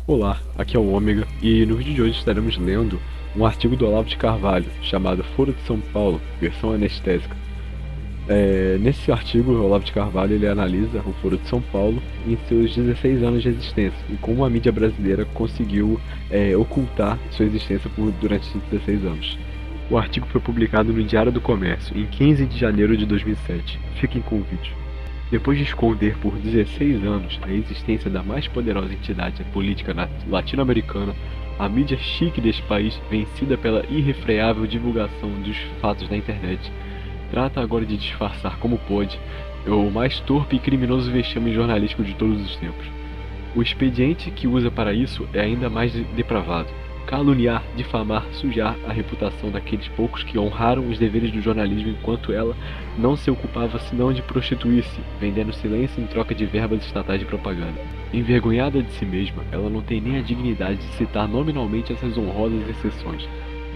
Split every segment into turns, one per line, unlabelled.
Olá, aqui é o Ômega e no vídeo de hoje estaremos lendo um artigo do Olavo de Carvalho chamado Foro de São Paulo, versão anestésica. Nesse artigo, o Olavo de Carvalho ele analisa o Foro de São Paulo em seus 16 anos de existência e como a mídia brasileira conseguiu ocultar sua existência durante esses 16 anos. O artigo foi publicado no Diário do Comércio em 15 de janeiro de 2007. Fiquem com o vídeo. Depois de esconder por 16 anos a existência da mais poderosa entidade política latino-americana, a mídia chique deste país, vencida pela irrefreável divulgação dos fatos da internet, trata agora de disfarçar como pode o mais torpe e criminoso vexame jornalístico de todos os tempos. O expediente que usa para isso é ainda mais depravado: caluniar, difamar, sujar a reputação daqueles poucos que honraram os deveres do jornalismo enquanto ela não se ocupava senão de prostituir-se, vendendo silêncio em troca de verbas estatais de propaganda. Envergonhada de si mesma, ela não tem nem a dignidade de citar nominalmente essas honrosas exceções.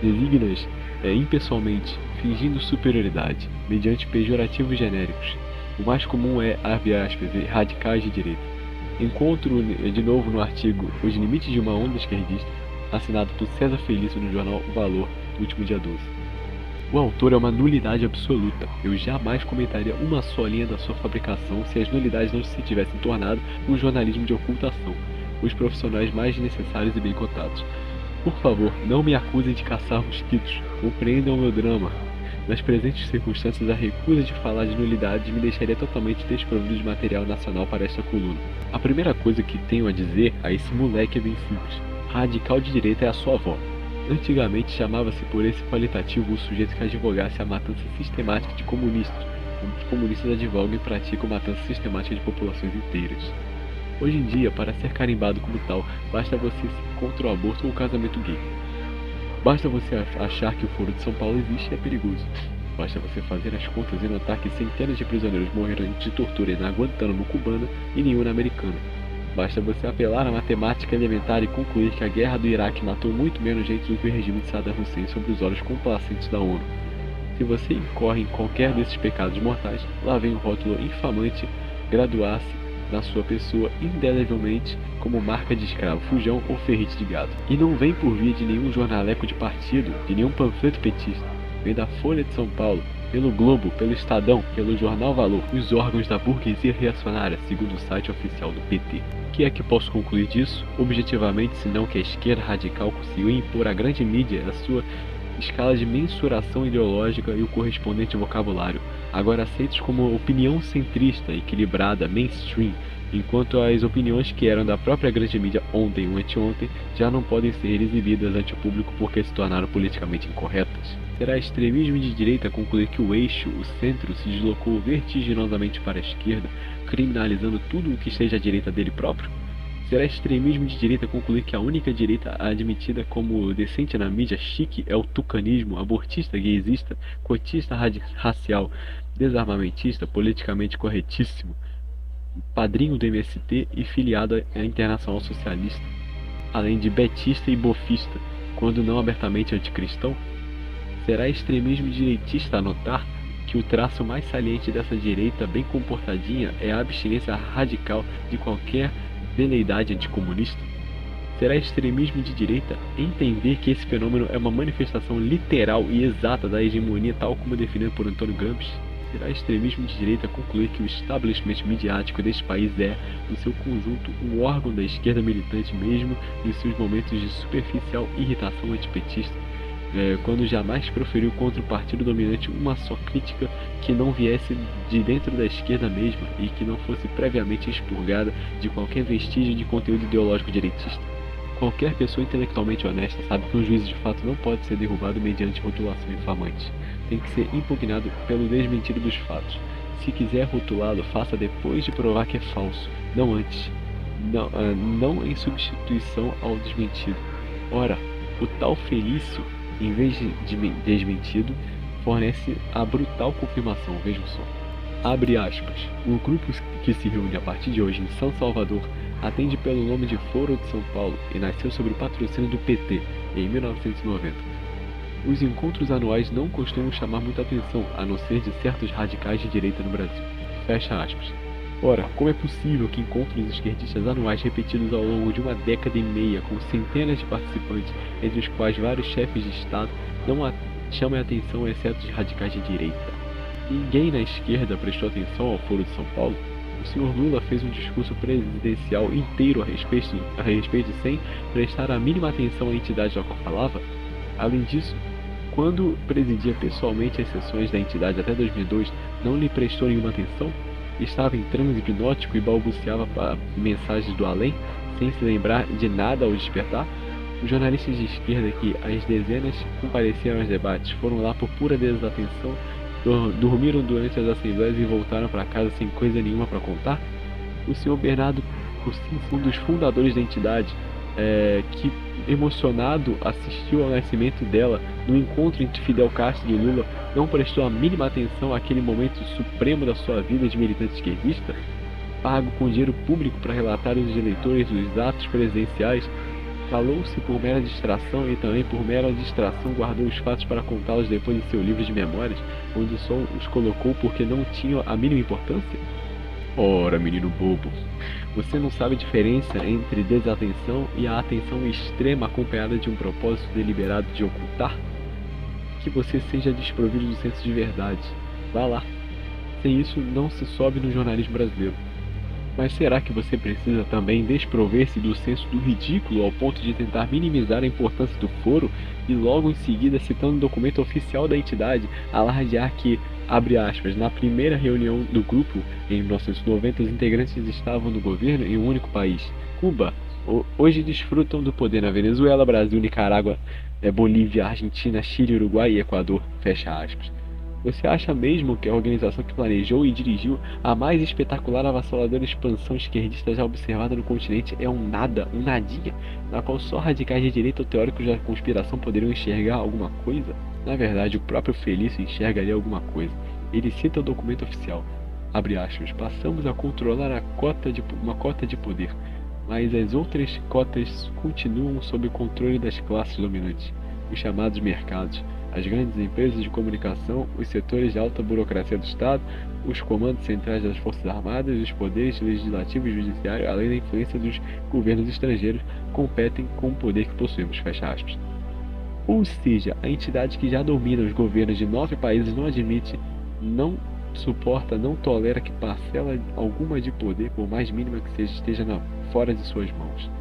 Designa-as impessoalmente, fingindo superioridade, mediante pejorativos genéricos. O mais comum é, abre aspas, radicais de direita. Encontro de novo no artigo Os Limites de uma Onda Esquerdista, assinado por César Felício no jornal O Valor, no último dia 12. O autor é uma nulidade absoluta. Eu jamais comentaria uma só linha da sua fabricação se as nulidades não se tivessem tornado um jornalismo de ocultação, os profissionais mais necessários e bem cotados. Por favor, não me acusem de caçar mosquitos. Compreendam o meu drama. Nas presentes circunstâncias, a recusa de falar de nulidades me deixaria totalmente desprovido de material nacional para esta coluna. A primeira coisa que tenho a dizer a esse moleque é bem simples. Radical de direita é a sua avó. Antigamente chamava-se por esse qualitativo o sujeito que advogasse a matança sistemática de comunistas, como os comunistas advogam e praticam matança sistemática de populações inteiras. Hoje em dia, para ser carimbado como tal, basta você ser contra o aborto ou o casamento gay. Basta você achar que o Foro de São Paulo existe e é perigoso. Basta você fazer as contas e notar que centenas de prisioneiros morreram de tortura na Guantánamo cubana e nenhum na americana. Basta você apelar à matemática elementar e concluir que a guerra do Iraque matou muito menos gente do que o regime de Saddam Hussein sob os olhos complacentes da ONU. Se você incorre em qualquer desses pecados mortais, lá vem o rótulo infamante graduar-se na sua pessoa indelevelmente como marca de escravo, fujão ou ferrite de gado. E não vem por via de nenhum jornaleco de partido, de nenhum panfleto petista. Vem da Folha de São Paulo, pelo Globo, pelo Estadão, pelo Jornal Valor, os órgãos da burguesia reacionária, segundo o site oficial do PT. O que é que posso concluir disso? Objetivamente, senão que a esquerda radical conseguiu impor à grande mídia a sua escala de mensuração ideológica e o correspondente vocabulário, agora aceitos como opinião centrista, equilibrada, mainstream, enquanto as opiniões que eram da própria grande mídia ontem ou anteontem já não podem ser exibidas ante o público porque se tornaram politicamente incorretas. Será extremismo de direita concluir que o eixo, o centro, se deslocou vertiginosamente para a esquerda, criminalizando tudo o que esteja à direita dele próprio? Será extremismo de direita concluir que a única direita admitida como decente na mídia chique é o tucanismo, abortista, gaysista, cotista racial, desarmamentista, politicamente corretíssimo, padrinho do MST e filiado à Internacional Socialista, além de betista e bofista, quando não abertamente anticristão? Será extremismo direitista anotar que o traço mais saliente dessa direita bem comportadinha é a abstinência radical de qualquer veleidade anticomunista? Será extremismo de direita entender que esse fenômeno é uma manifestação literal e exata da hegemonia tal como definida por Antônio Gramsci? Será extremismo de direita concluir que o establishment midiático deste país é, no seu conjunto, um órgão da esquerda militante mesmo em seus momentos de superficial irritação antipetista, quando jamais proferiu contra o partido dominante uma só crítica que não viesse de dentro da esquerda mesma e que não fosse previamente expurgada de qualquer vestígio de conteúdo ideológico direitista? Qualquer pessoa intelectualmente honesta sabe que um juízo de fato não pode ser derrubado mediante rotulação infamante. Tem que ser impugnado pelo desmentido dos fatos. Se quiser rotulá-lo, faça depois de provar que é falso, não antes. Não em substituição ao desmentido. Ora, o tal Felício, em vez de desmentido, fornece a brutal confirmação, vejam só. Abre aspas. O grupo que se reúne a partir de hoje em São Salvador atende pelo nome de Foro de São Paulo e nasceu sob o patrocínio do PT, em 1990. Os encontros anuais não costumam chamar muita atenção, a não ser de certos radicais de direita no Brasil. Fecha aspas. Ora, como é possível que encontros esquerdistas anuais repetidos ao longo de uma década e meia, com centenas de participantes, entre os quais vários chefes de Estado, não chamem a atenção exceto os radicais de direita? Ninguém na esquerda prestou atenção ao Foro de São Paulo? O senhor Lula fez um discurso presidencial inteiro a respeito sem prestar a mínima atenção à entidade da qual falava? Além disso, quando presidia pessoalmente as sessões da entidade até 2002, não lhe prestou nenhuma atenção? Estava em transe hipnótico e balbuciava mensagens do além, sem se lembrar de nada ao despertar? Os jornalistas de esquerda que, às dezenas, compareceram aos debates, foram lá por pura desatenção, dormiram durante as assembleias e voltaram para casa sem coisa nenhuma para contar? O senhor Bernardo Cursins, um dos fundadores da entidade, que emocionado assistiu ao nascimento dela no encontro entre Fidel Castro e Lula, não prestou a mínima atenção àquele momento supremo da sua vida de militante esquerdista? Pago com dinheiro público para relatar aos eleitores dos atos presidenciais, calou-se por mera distração e também por mera distração guardou os fatos para contá-los depois em seu livro de memórias, onde só os colocou porque não tinham a mínima importância? Ora, menino bobo, você não sabe a diferença entre desatenção e a atenção extrema acompanhada de um propósito deliberado de ocultar? Que você seja desprovido do senso de verdade. Vá lá. Sem isso, não se sobe no jornalismo brasileiro. Mas será que você precisa também desprover-se do senso do ridículo ao ponto de tentar minimizar a importância do foro e logo em seguida, citando um documento oficial da entidade, alardear que, abre aspas, na primeira reunião do grupo, em 1990, os integrantes estavam no governo em um único país, Cuba. Hoje desfrutam do poder na Venezuela, Brasil, Nicarágua, Bolívia, Argentina, Chile, Uruguai e Equador, fecha aspas. Você acha mesmo que a organização que planejou e dirigiu a mais espetacular e avassaladora expansão esquerdista já observada no continente é um nada, um nadinha, na qual só radicais de direita ou teóricos da conspiração poderiam enxergar alguma coisa? Na verdade, o próprio Felício enxerga ali alguma coisa. Ele cita o documento oficial, abre aspas, passamos a controlar uma cota de poder, mas as outras cotas continuam sob o controle das classes dominantes, os chamados mercados, as grandes empresas de comunicação, os setores de alta burocracia do Estado, os comandos centrais das Forças Armadas, os poderes legislativo e judiciário, além da influência dos governos estrangeiros, competem com o poder que possuímos, fecha aspas. Ou seja, a entidade que já domina os governos de 9 países não admite, não suporta, não tolera que parcela alguma de poder, por mais mínima que seja, esteja fora de suas mãos.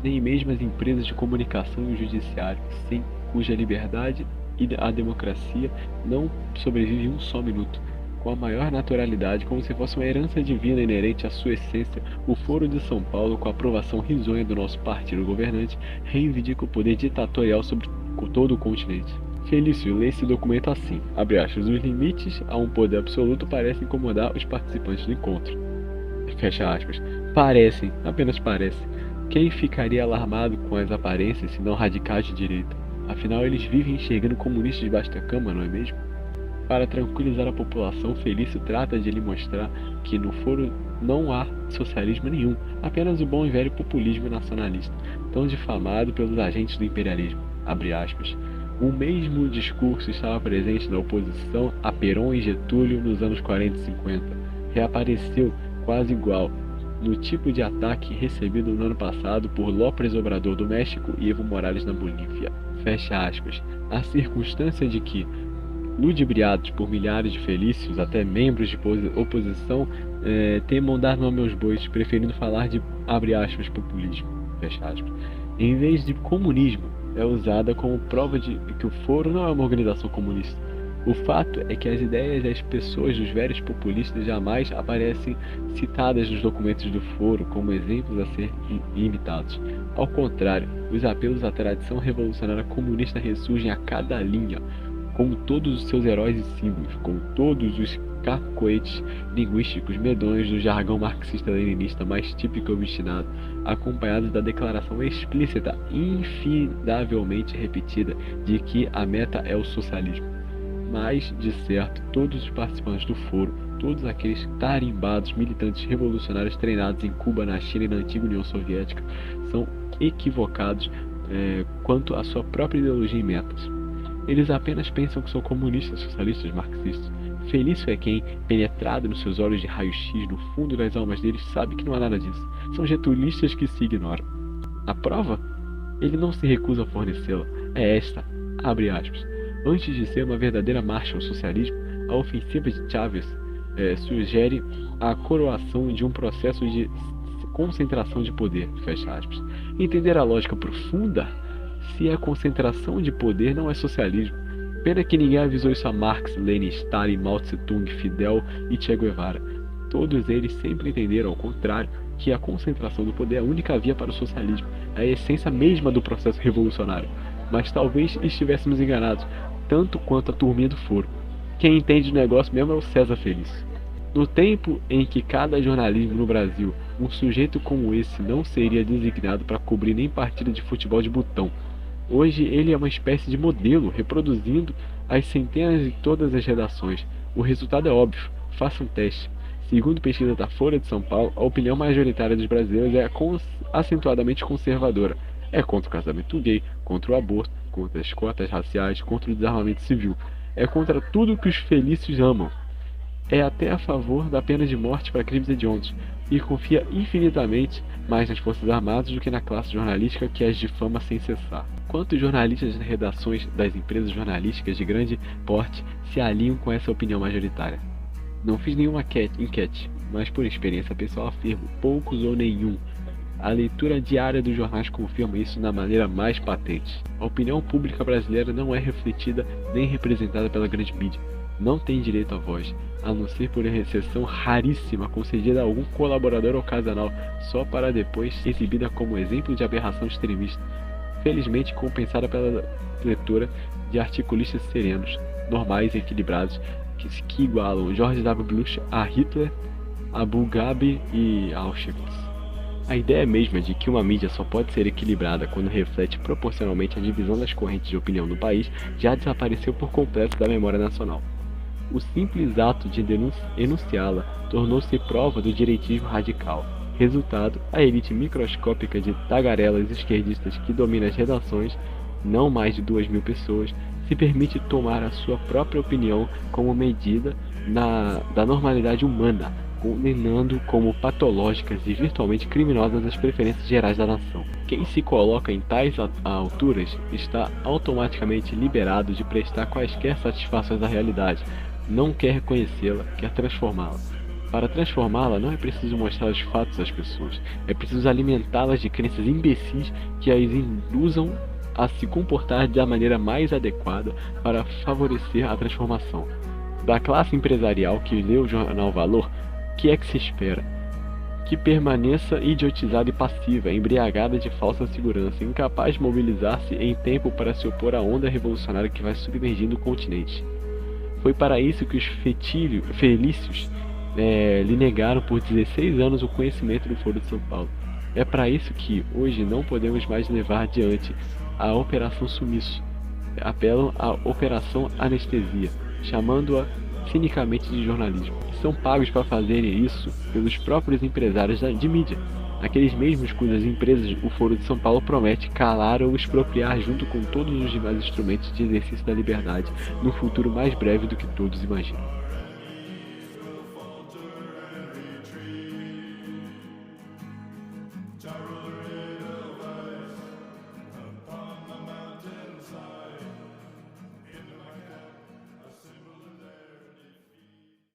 Nem mesmo as empresas de comunicação e o judiciário, sem cuja liberdade e a democracia não sobrevive um só minuto. Com a maior naturalidade, como se fosse uma herança divina inerente à sua essência, o Foro de São Paulo, com a aprovação risonha do nosso partido governante, reivindica o poder ditatorial sobre todo o continente. Felício lê esse documento assim, abre aspas, os limites a um poder absoluto parecem incomodar os participantes do encontro. Fecha aspas. Parecem, apenas parecem. Quem ficaria alarmado com as aparências se não radicais de direita? Afinal, eles vivem enxergando comunistas debaixo da cama, não é mesmo? Para tranquilizar a população, Felício trata de lhe mostrar que no foro não há socialismo nenhum, apenas o bom e velho populismo nacionalista, tão difamado pelos agentes do imperialismo. Abre aspas. O mesmo discurso estava presente na oposição a Perón e Getúlio nos anos 40 e 50. Reapareceu, quase igual, no tipo de ataque recebido no ano passado por López Obrador do México e Evo Morales na Bolívia. Fecha aspas. A circunstância de que, ludibriados por milhares de felícios, até membros de oposição, temam dar nome aos bois, preferindo falar de, abre aspas, populismo, fecha aspas, em vez de comunismo, é usada como prova de que o Foro não é uma organização comunista. O fato é que as ideias e as pessoas dos velhos populistas jamais aparecem citadas nos documentos do Foro como exemplos a ser imitados. Ao contrário, os apelos à tradição revolucionária comunista ressurgem a cada linha, como todos os seus heróis e símbolos, como todos os cacoetes linguísticos medonhos do jargão marxista-leninista mais típico e obstinado, acompanhados da declaração explícita, infindavelmente repetida, de que a meta é o socialismo. Mas, de certo, todos os participantes do foro, todos aqueles tarimbados militantes revolucionários treinados em Cuba, na China e na antiga União Soviética, são equivocados quanto à sua própria ideologia e metas. Eles apenas pensam que são comunistas, socialistas, marxistas. Felício é quem, penetrado nos seus olhos de raio-x no fundo das almas deles, sabe que não há nada disso. São getulistas que se ignoram. A prova? Ele não se recusa a fornecê-la. É esta, abre aspas. Antes de ser uma verdadeira marcha ao socialismo, a ofensiva de Chávez sugere a coroação de um processo de concentração de poder, fecha aspas. Entender a lógica profunda? Se é concentração de poder, não é socialismo. Pena que ninguém avisou isso a Marx, Lenin, Stalin, Mao Tse-tung, Fidel e Che Guevara. Todos eles sempre entenderam, ao contrário, que a concentração do poder é a única via para o socialismo, é a essência mesma do processo revolucionário. Mas talvez estivéssemos enganados, tanto quanto a turminha do foro. Quem entende o negócio mesmo é o César Felício. No tempo em que cada jornalismo no Brasil, um sujeito como esse não seria designado para cobrir nem partida de futebol de botão. Hoje ele é uma espécie de modelo, reproduzindo as centenas de todas as redações. O resultado é óbvio, faça um teste. Segundo pesquisa da Folha de São Paulo, a opinião majoritária dos brasileiros é acentuadamente conservadora. É contra o casamento gay, contra o aborto, contra as cotas raciais, contra o desarmamento civil. É contra tudo que os felícios amam. É até a favor da pena de morte para crimes hediondos e confia infinitamente mais nas Forças Armadas do que na classe jornalística que as difama sem cessar. Quantos jornalistas nas redações das empresas jornalísticas de grande porte se alinham com essa opinião majoritária? Não fiz nenhuma enquete, mas por experiência pessoal afirmo, poucos ou nenhum. A leitura diária dos jornais confirma isso na maneira mais patente. A opinião pública brasileira não é refletida nem representada pela grande mídia. Não tem direito à voz, a não ser por exceção raríssima concedida a algum colaborador ocasional, só para depois ser exibida como exemplo de aberração extremista, felizmente compensada pela leitura de articulistas serenos, normais e equilibrados, que igualam George W. Bush a Hitler, Abu Ghraib e Auschwitz. A ideia mesma de que uma mídia só pode ser equilibrada quando reflete proporcionalmente a divisão das correntes de opinião no país já desapareceu por completo da memória nacional. O simples ato de enunciá-la tornou-se prova do direitismo radical. Resultado, a elite microscópica de tagarelas esquerdistas que domina as redações, não mais de 2.000 pessoas, se permite tomar a sua própria opinião como medida da normalidade humana, condenando como patológicas e virtualmente criminosas as preferências gerais da nação. Quem se coloca em tais alturas está automaticamente liberado de prestar quaisquer satisfações à realidade, não quer reconhecê-la, quer transformá-la. Para transformá-la, não é preciso mostrar os fatos às pessoas, é preciso alimentá-las de crenças imbecis que as induzam a se comportar da maneira mais adequada para favorecer a transformação. Da classe empresarial que lê o jornal Valor, que é que se espera? Que permaneça idiotizada e passiva, embriagada de falsa segurança, incapaz de mobilizar-se em tempo para se opor à onda revolucionária que vai submergindo o continente. Foi para isso que os felícios lhe negaram por 16 anos o conhecimento do Foro de São Paulo. É para isso que, hoje, não podemos mais levar adiante a Operação Sumiço. Apelam à Operação Anestesia, chamando-a cinicamente de jornalismo. São pagos para fazerem isso pelos próprios empresários de mídia, aqueles mesmos cujas empresas o Foro de São Paulo promete calar ou expropriar junto com todos os demais instrumentos de exercício da liberdade no futuro mais breve do que todos imaginam.